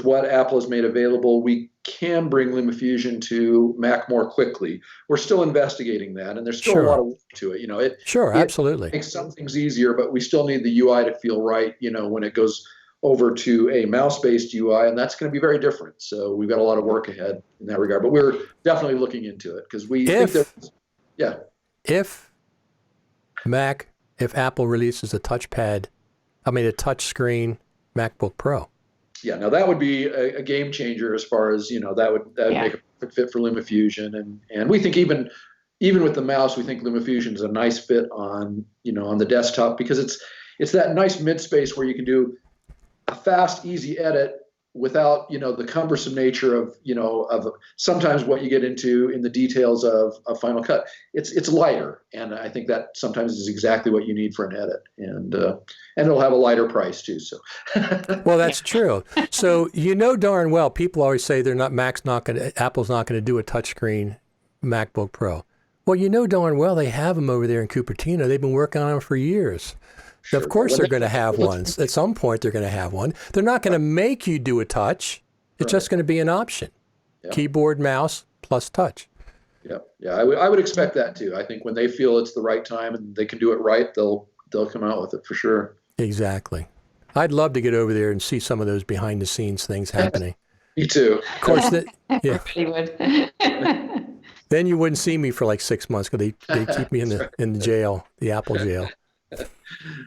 what Apple has made available, we can bring LumaFusion to Mac more quickly. We're still investigating that, and there's still a lot of work to it. Absolutely. It makes some things easier, but we still need the UI to feel right, when it goes over to a mouse-based UI, and that's going to be very different. So we've got a lot of work ahead in that regard, but we're definitely looking into it because we think that, if Apple releases a touch screen MacBook Pro. Yeah, now that would be a game changer as far as, that would make a perfect fit for LumaFusion. And we think even with the mouse, we think LumaFusion is a nice fit on the desktop, because it's that nice mid space where you can do a fast, easy edit without, the cumbersome nature of, of sometimes what you get into in the details of Final Cut. It's lighter, and I think that sometimes is exactly what you need for an edit, and it'll have a lighter price too. So, well, that's true. So darn well, people always say Apple's not going to do a touchscreen MacBook Pro. Well, darn well they have them over there in Cupertino. They've been working on them for years. sure. Of course they're going to have ones. At some point they're going to have one. They're not going to make you do a touch. It's just going to be an option. Yeah. Keyboard, mouse, plus touch. Yeah. I would expect that too. I think when they feel it's the right time and they can do it right, they'll come out with it for sure. Exactly. I'd love to get over there and see some of those behind the scenes things happening. Me too. Of course, yeah. Everybody would. Then you wouldn't see me for like 6 months because they keep me in the jail, the Apple jail.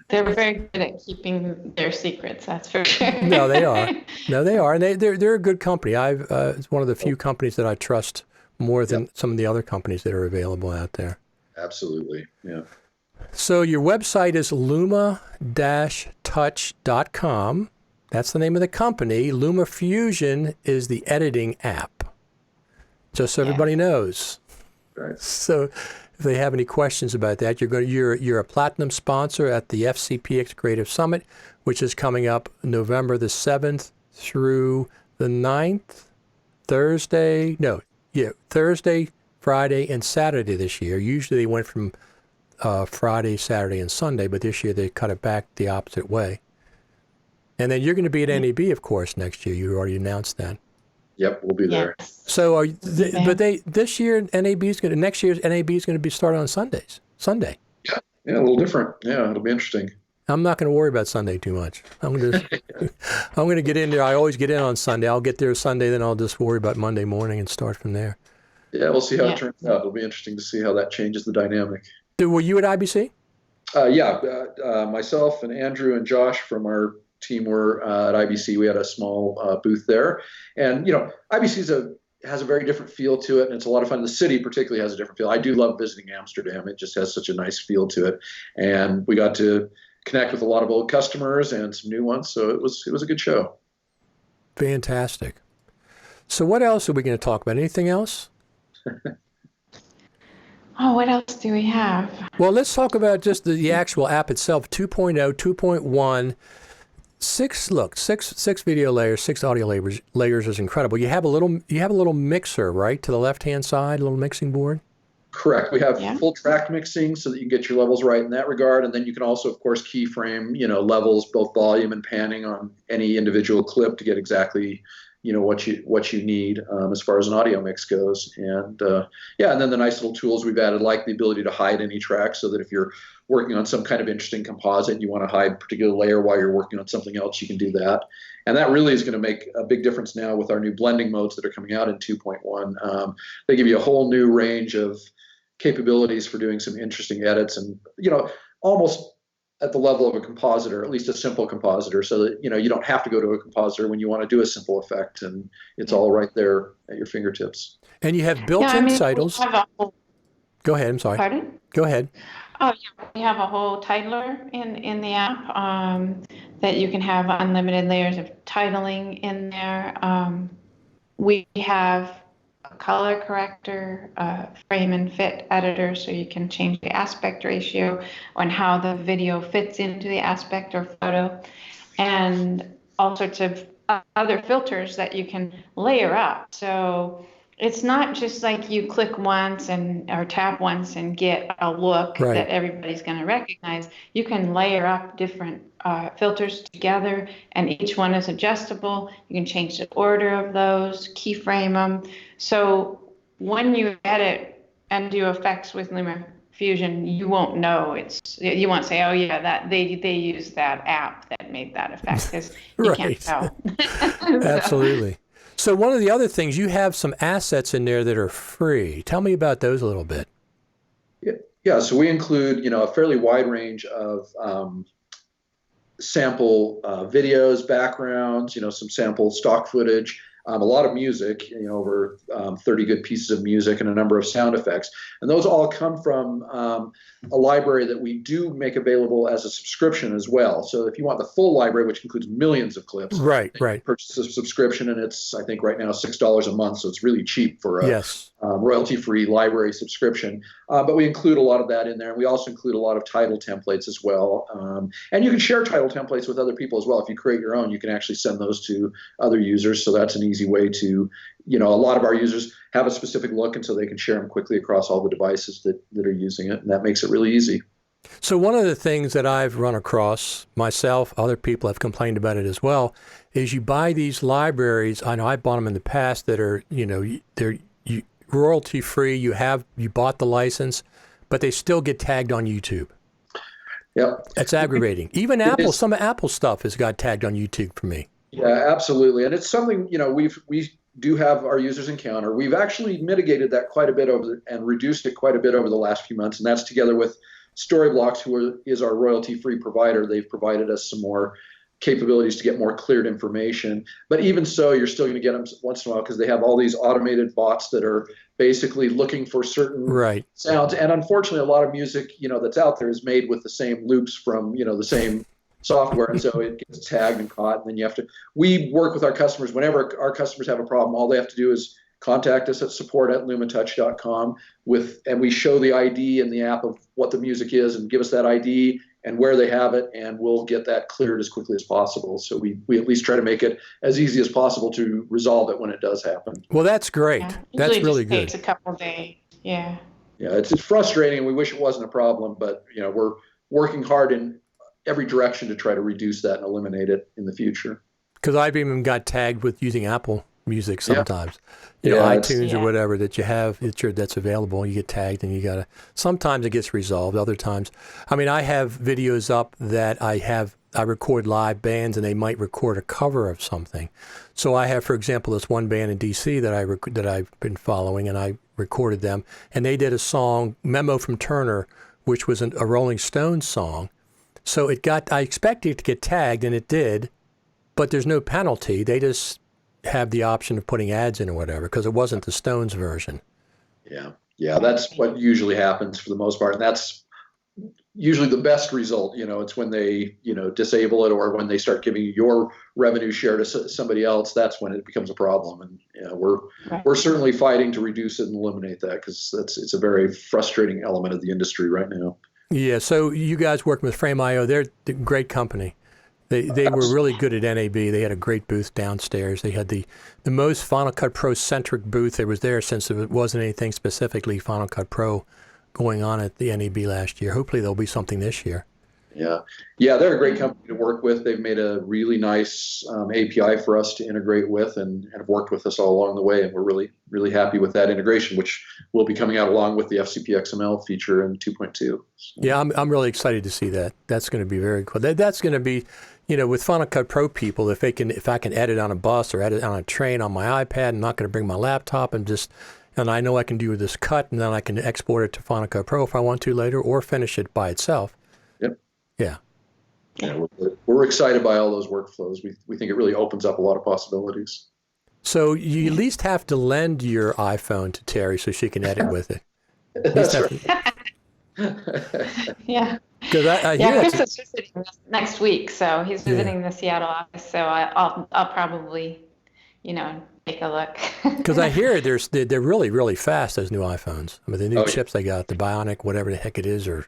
They're very good at keeping their secrets, that's for sure. No, they are. And they're a good company. It's one of the few companies that I trust more than some of the other companies that are available out there. Absolutely. Yeah. So your website is luma-touch.com. That's the name of the company. LumaFusion is the editing app. Just so everybody knows. Right. So if they have any questions about that, you're a platinum sponsor at the FCPX Creative Summit, which is coming up November the 7th through the 9th. Thursday, Friday, and Saturday this year. Usually they went from Friday, Saturday, and Sunday, but this year they cut it back the opposite way. And then you're going to be at NAB, of course, next year. You already announced that. Yep, we'll be there. So next year's NAB is going to be started on Sunday. Yeah, a little different. Yeah, it'll be interesting. I'm not going to worry about Sunday too much. I'm going to get in there. I always get in on Sunday. I'll get there Sunday, then I'll just worry about Monday morning and start from there. Yeah, we'll see how it turns out. It'll be interesting to see how that changes the dynamic. Were you at IBC? Myself and Andrew and Josh from our team were at IBC. We had a small booth there, and IBC has a very different feel to it, and it's a lot of fun. The city particularly has a different feel. I do love visiting Amsterdam. It just has such a nice feel to it, and we got to connect with a lot of old customers and some new ones. So it was a good show. Fantastic. So what else are we going to talk about? Anything else? Oh, what else do we have? Well, let's talk about just the actual app itself. 2.0, 2.1. Six video layers, 6 audio layers is incredible. You have a little mixer, right, to the left-hand side, a little mixing board. Correct. We have full track mixing so that you can get your levels right in that regard, and then you can also, of course, keyframe, levels, both volume and panning on any individual clip to get exactly, what you need as far as an audio mix goes. And and then the nice little tools we've added, like the ability to hide any track, so that if you're working on some kind of interesting composite and you want to hide a particular layer while you're working on something else, you can do that. And that really is going to make a big difference now with our new blending modes that are coming out in 2.1. They give you a whole new range of capabilities for doing some interesting edits, and almost at the level of a compositor, at least a simple compositor, so that you don't have to go to a compositor when you want to do a simple effect, and it's all right there at your fingertips. And you have built-in titles. Go ahead. I'm sorry. Pardon? Go ahead. Oh, yeah. We have a whole titler in the app that you can have unlimited layers of titling in there. We have a color corrector, frame and fit editor, so you can change the aspect ratio on how the video fits into the aspect or photo, and all sorts of other filters that you can layer up. So it's not just like you click once or tap once and get a look that everybody's going to recognize. You can layer up different filters together, and each one is adjustable. You can change the order of those, keyframe them. So when you edit and do effects with LumaFusion, you won't know. You won't say, oh yeah, that they use that app that made that effect, because you can't tell. Absolutely. So one of the other things, you have some assets in there that are free. Tell me about those a little bit. Yeah. So we include, a fairly wide range of sample videos, backgrounds, some sample stock footage. a lot of music, over 30 good pieces of music and a number of sound effects. And those all come from a library that we do make available as a subscription as well. So if you want the full library, which includes millions of clips, right, purchase a subscription, and it's, I think right now, $6 a month. So it's really cheap for a royalty-free library subscription. But we include a lot of that in there. And we also include a lot of title templates as well. And you can share title templates with other people as well. If you create your own, you can actually send those to other users. So that's an easy way to, a lot of our users have a specific look, and so they can share them quickly across all the devices that are using it. And that makes it really easy. So one of the things that I've run across myself, other people have complained about it as well, is you buy these libraries. I know I bought them in the past that are, they're royalty free. You bought the license, but they still get tagged on YouTube. Yep. It's aggravating. Even Apple, some of Apple stuff has got tagged on YouTube for me. Yeah, absolutely. And it's something, we do have our users encounter. We've actually mitigated that quite a bit and reduced it quite a bit over the last few months. And that's together with Storyblocks, who is our royalty-free provider. They've provided us some more capabilities to get more cleared information. But even so, you're still going to get them once in a while because they have all these automated bots that are basically looking for certain sounds. And unfortunately, a lot of music, that's out there is made with the same loops from, the same software. And so it gets tagged and caught. And then we work with our customers. Whenever our customers have a problem, all they have to do is contact us at support@lumatouch.com and we show the ID in the app of what the music is and give us that ID and where they have it, and we'll get that cleared as quickly as possible. So we at least try to make it as easy as possible to resolve it when it does happen. Well, that's great. Yeah. That's really good. Takes a couple of days. Yeah. Yeah, it's frustrating, and we wish it wasn't a problem, but we're working hard in every direction to try to reduce that and eliminate it in the future. Because I've even got tagged with using Apple Music sometimes. iTunes or whatever that you have, that's available. You get tagged, and sometimes it gets resolved. Other times, I have videos up that I record live bands, and they might record a cover of something. So I have, for example, this one band in DC that I've been following, and I recorded them, and they did a song, Memo from Turner, which was a Rolling Stones song. So I expected it to get tagged, and it did, but there's no penalty. They just have the option of putting ads in or whatever, because it wasn't the Stones version. Yeah, that's what usually happens for the most part, and that's usually the best result. It's when they disable it, or when they start giving your revenue share to somebody else. That's when it becomes a problem, and we're certainly fighting to reduce it and eliminate that, because it's a very frustrating element of the industry right now. Yeah. So you guys working with Frame.io, they're a great company. They were really good at NAB. They had a great booth downstairs. They had the most Final Cut Pro centric booth that was there, since there wasn't anything specifically Final Cut Pro going on at the NAB last year. Hopefully there'll be something this year. Yeah, they're a great company to work with. They've made a really nice API for us to integrate with, and have worked with us all along the way. And we're really, really happy with that integration, which will be coming out along with the FCPXML feature in 2.2. So. Yeah, I'm really excited to see that. That's going to be very cool. That's going to be, with Final Cut Pro people, if I can edit on a bus or edit on a train on my iPad, I'm not going to bring my laptop, and I know I can do this cut, and then I can export it to Final Cut Pro if I want to later, or finish it by itself. Yep. Yeah. Yeah, we're excited by all those workflows. We think it really opens up a lot of possibilities. So you at least have to lend your iPhone to Terry so she can edit with it. That's right. Yeah. Because I hear Chris is visiting next week, so he's visiting the Seattle office. So I'll probably, take a look. Because I hear they're really, really fast, those new iPhones. The new chips they got, the Bionic, whatever the heck it is, or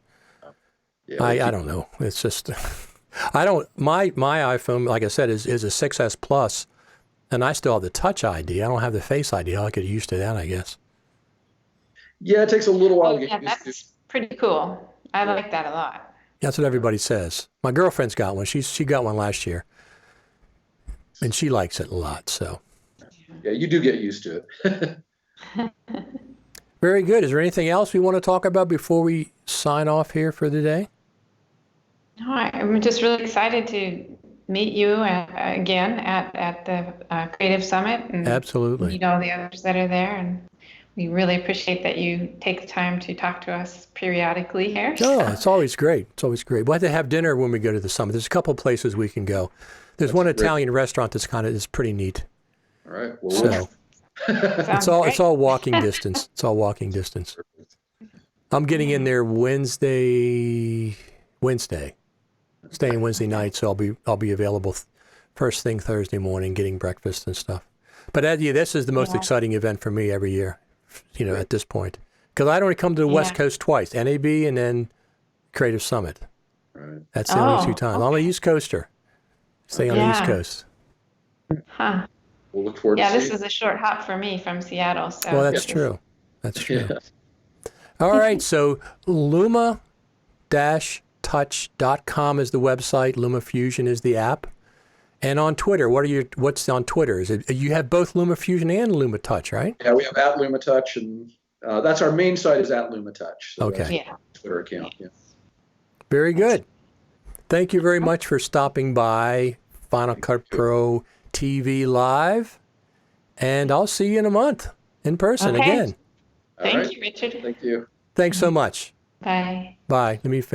I don't know. It's just my iPhone, like I said, is a 6S Plus, and I still have the Touch ID. I don't have the Face ID. I'll get used to that, I guess. Yeah, it takes a little while to get used to. That's pretty cool. I like that a lot. That's what everybody says. My girlfriend's got one. She got one last year, and she likes it a lot. So. Yeah, you do get used to it. Very good. Is there anything else we want to talk about before we sign off here for the day? No, I'm just really excited to meet you again at the Creative Summit, and absolutely meet all the others that are there, and we really appreciate that you take the time to talk to us periodically here. Oh, it's always great. It's always great. We'll have to have dinner when we go to the summit. There's a couple of places we can go. There's one Italian restaurant that's is pretty neat. All right. Well, So Sounds it's great. all walking distance. It's all walking distance. I'm getting in there Wednesday, staying Wednesday night, so I'll be available first thing Thursday morning, getting breakfast and stuff. But yeah, this is the most exciting event for me every year, at this point, because I'd only come to the West Coast twice, NAB and then Creative Summit. Right. That's the only two times. I'm an East Coaster. Stay on the East Coast. Huh. We'll look forward to Yeah, this seeing is a short hop for me from Seattle. So Well, that's true. That's true. Yeah. All right, so Luma-touch.com is the website. LumaFusion is the app. And on Twitter, what's on Twitter? Is it you have both LumaFusion and LumaTouch, right? Yeah, we have at LumaTouch, and that's our main site is at LumaTouch. So Okay. Yeah. Twitter account. Yeah. Very good. Thank you very much for stopping by Final Cut Pro TV Live. And I'll see you in a month in person again. All right. Thank you, Richard. Thank you. Thanks so much. Bye. Bye. Let me finish.